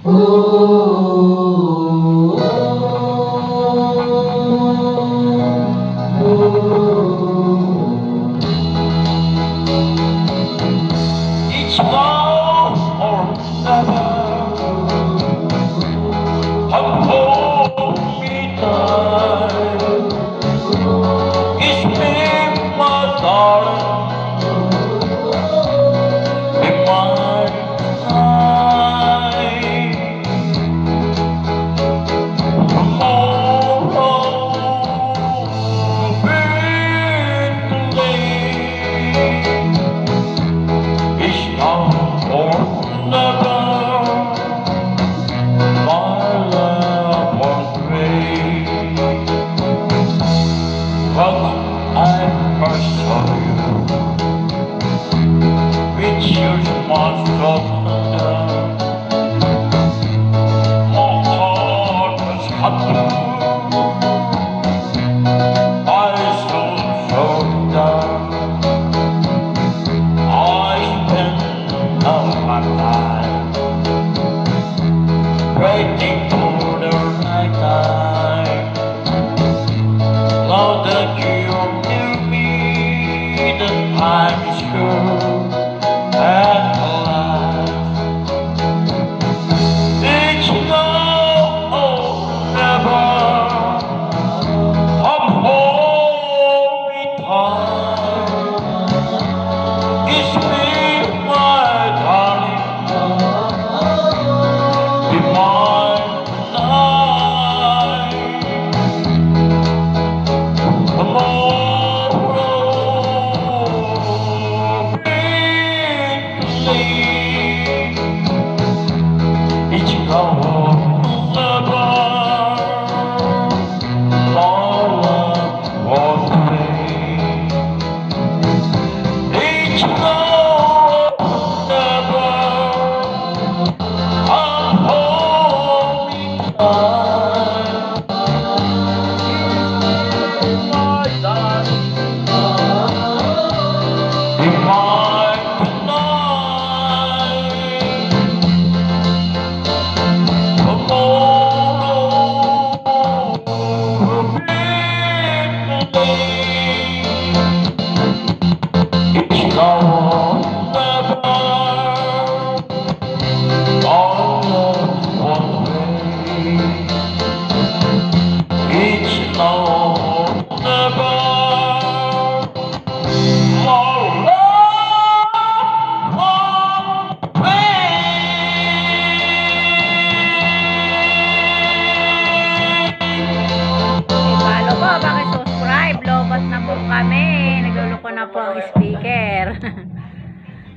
It's now or never. Hold me tight. Kiss me, my darling. Be mine tonight. Tomorrow be late. It's now or never. My love was great. When I first saw you, with your smile so tender, my heart was happy. I felt so down. I spent all my time waiting for the right time. Now that you're near me, the time is good at last. It's now or never. Come hold me tight. Kiss me, my darling. Be mine tonight. Tomorrow be late. It's now or never. My love was great. It's now or never. Come hold me tight. My darling, be mine tonight. Tomorrow be late. It's now or never. Our love was great. It's now or never. Our love was great. I-follow po, pakisubscribe. Lobot na po kami. Nagluluko na po ang speaker.